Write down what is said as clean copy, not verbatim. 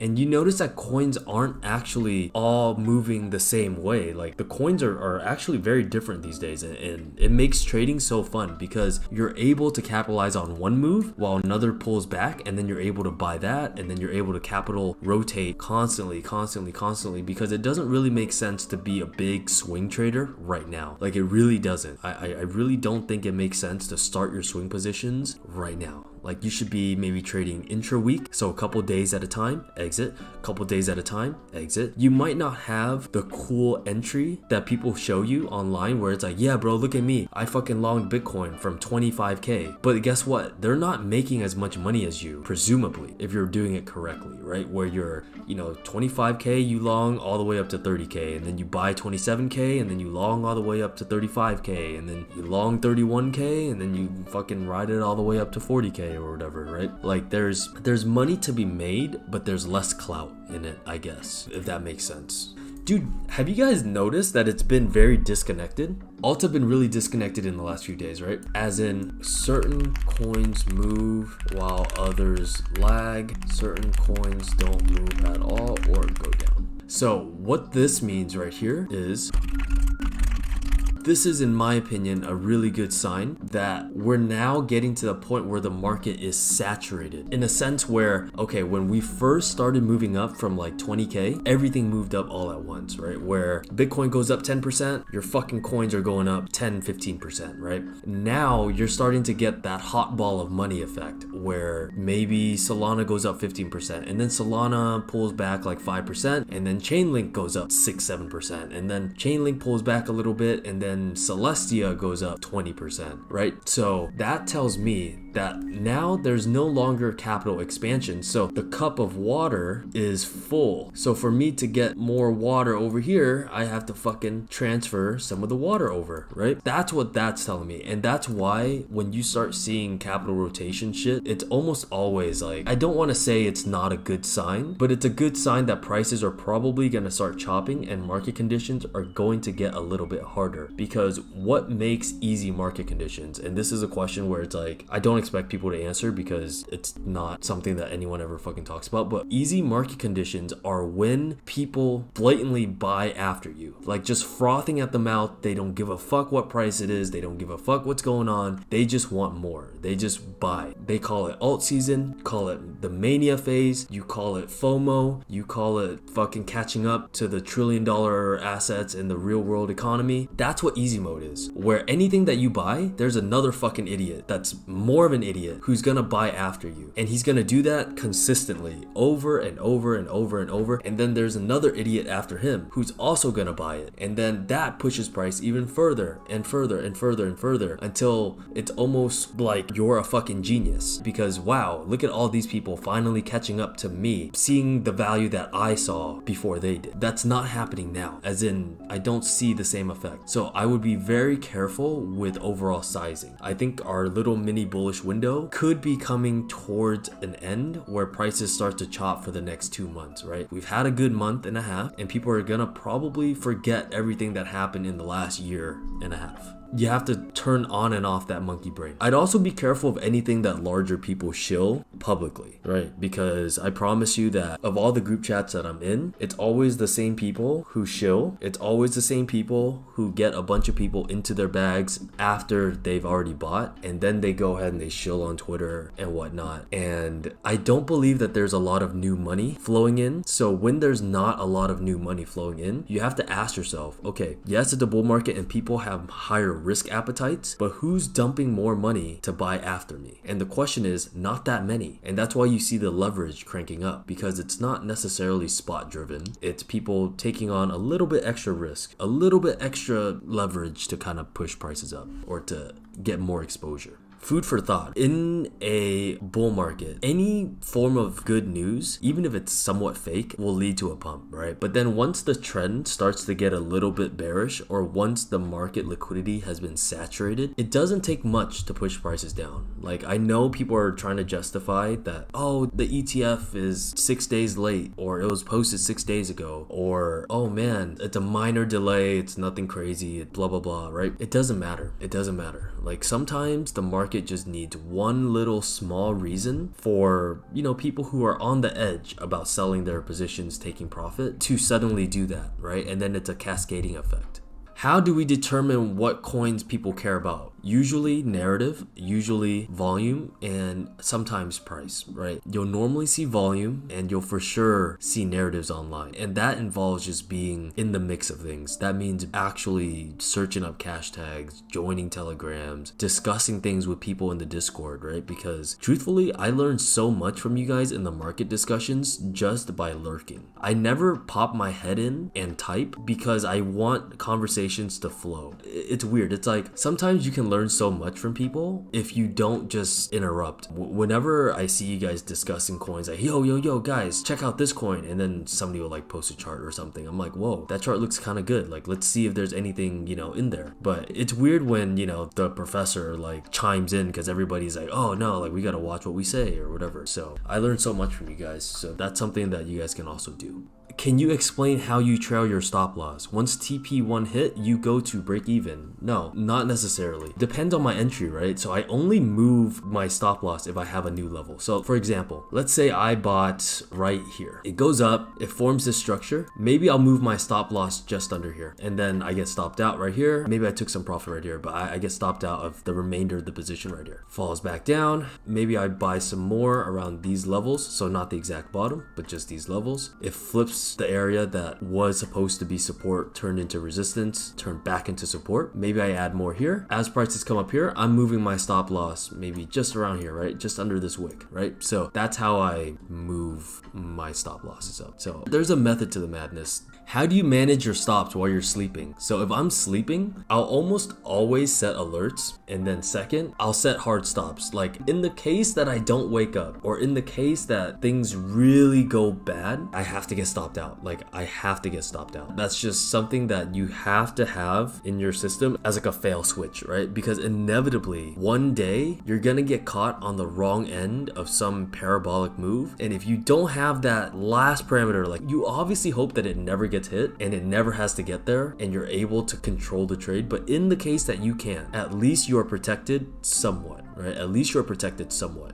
And you notice that coins aren't actually all moving the same way. Like the coins are actually very different these days, and it makes trading so fun because you're able to capitalize on one move while another pulls back, and then you're able to buy that, and then you're able to capital rotate constantly because it doesn't really make sense to be a big swing trader right now. Like it really doesn't. I really don't think it makes sense to start your swing positions right now. Like you should be maybe trading intra-week, so a couple days at a time, exit, a couple days at a time, exit. You might not have the cool entry that people show you online where it's like, yeah bro, look at me, I fucking longed Bitcoin from 25k. But guess what? They're not making as much money as you, presumably, if you're doing it correctly, right? Where you're, 25k, you long all the way up to 30k, and then you buy 27k, and then you long all the way up to 35k, and then you long 31k, and then you fucking ride it all the way up to 40k or whatever, right? Like there's money to be made, but there's less clout in it, I guess, if that makes sense. Dude, have you guys noticed that it's been very disconnected? Alts have been really disconnected in the last few days, right? As in, certain coins move while others lag. Certain coins don't move at all or go down. So what this means right here is, this is, in my opinion, a really good sign that we're now getting to the point where the market is saturated. In a sense where, okay, when we first started moving up from like 20k, everything moved up all at once, right? Where Bitcoin goes up 10%, your fucking coins are going up 10, 15%, right? Now you're starting to get that hot ball of money effect where maybe Solana goes up 15%, and then Solana pulls back like 5%, and then Chainlink goes up 6-7%, and then Chainlink pulls back a little bit, and then Celestia goes up 20%, right? So that tells me that now there's no longer capital expansion. So the cup of water is full. So for me to get more water over here, I have to fucking transfer some of the water over, right? That's what that's telling me. And that's why when you start seeing capital rotation shit, it's almost always like, I don't want to say it's not a good sign, but it's a good sign that prices are probably going to start chopping and market conditions are going to get a little bit harder. Because what makes easy market conditions? And this is a question where it's like, I don't expect people to answer because it's not something that anyone ever fucking talks about, but easy market conditions are when people blatantly buy after you, like just frothing at the mouth. They don't give a fuck what price it is, they don't give a fuck what's going on, they just want more, they just buy. They call it alt season, call it the mania phase, you call it FOMO, you call it fucking catching up to the $1 trillion assets in the real world economy. That's what easy mode is, where anything that you buy, there's another fucking idiot that's more of an idiot who's gonna buy after you, and he's gonna do that consistently over and over and over and over, and then there's another idiot after him who's also gonna buy it, and then that pushes price even further and further and further and further until it's almost like you're a fucking genius because wow, look at all these people finally catching up to me, seeing the value that I saw before they did. That's not happening now, as in I don't see the same effect. So I would be very careful with overall sizing. I think our little mini bullish window could be coming towards an end where prices start to chop for the next 2 months, right? We've had a good month and a half, and people are gonna probably forget everything that happened in the last year and a half. You have to turn on and off that monkey brain. I'd also be careful of anything that larger people shill publicly, right? Because I promise you that of all the group chats that I'm in, it's always the same people who shill. It's always the same people who get a bunch of people into their bags after they've already bought, and then they go ahead and they shill on Twitter and whatnot. And I don't believe that there's a lot of new money flowing in. So when there's not a lot of new money flowing in, you have to ask yourself, okay, yes, it's a bull market and people have higher risk appetites, but who's dumping more money to buy after me? And the question is not that many. And that's why you see the leverage cranking up, because it's not necessarily spot driven. It's people taking on a little bit extra risk, a little bit extra leverage to kind of push prices up or to get more exposure. Food for thought. In a bull market, any form of good news, even if it's somewhat fake, will lead to a pump, right? But then once the trend starts to get a little bit bearish, or once the market liquidity has been saturated, it doesn't take much to push prices down. Like, I know people are trying to justify that, oh, the ETF is 6 days late, or it was posted 6 days ago, or, oh man, it's a minor delay, it's nothing crazy, blah, blah, blah, right? It doesn't matter. It doesn't matter. Like sometimes the market just needs one little small reason for, people who are on the edge about selling their positions, taking profit, to suddenly do that, right? And then it's a cascading effect. How do we determine what coins people care about? Usually narrative, usually volume, and sometimes price, right? You'll normally see volume and you'll for sure see narratives online. And that involves just being in the mix of things. That means actually searching up cash tags, joining telegrams, discussing things with people in the Discord, right? Because truthfully, I learned so much from you guys in the market discussions just by lurking. I never pop my head in and type because I want conversations to flow. It's weird. It's like sometimes you can learn so much from people if you don't just interrupt. Whenever I see you guys discussing coins, like yo guys, check out this coin, and then somebody will like post a chart or something, I'm like, whoa, that chart looks kind of good, like let's see if there's anything in there. But it's weird when the professor like chimes in because everybody's like, oh no, like we gotta watch what we say or whatever. So I learned so much from you guys, so that's something that you guys can also do. Can you explain how you trail your stop loss? Once TP1 hit, you go to break even? No, not necessarily. Depends on my entry, right? So I only move my stop loss if I have a new level. So for example, let's say I bought right here. It goes up, it forms this structure. Maybe I'll move my stop loss just under here. And then I get stopped out right here. Maybe I took some profit right here, but I get stopped out of the remainder of the position right here. Falls back down. Maybe I buy some more around these levels. So not the exact bottom, but just these levels. It flips the area that was supposed to be support turned into resistance, turned back into support. Maybe I add more here. As prices come up here, I'm moving my stop loss maybe just around here, right? Just under this wick, right? So that's how I move my stop losses up. So there's a method to the madness. How do you manage your stops while you're sleeping? So if I'm sleeping, I'll almost always set alerts, and then second, I'll set hard stops. Like in the case that I don't wake up, or in the case that things really go bad, I have to get stopped out. Like I have to get stopped out. That's just something that you have to have in your system as like a fail switch, right? Because inevitably one day you're gonna get caught on the wrong end of some parabolic move, and if you don't have that last parameter, like you obviously hope that it never gets hit and it never has to get there and you're able to control the trade. But in the case that you can, at least you are protected somewhat, right? At least you're protected somewhat.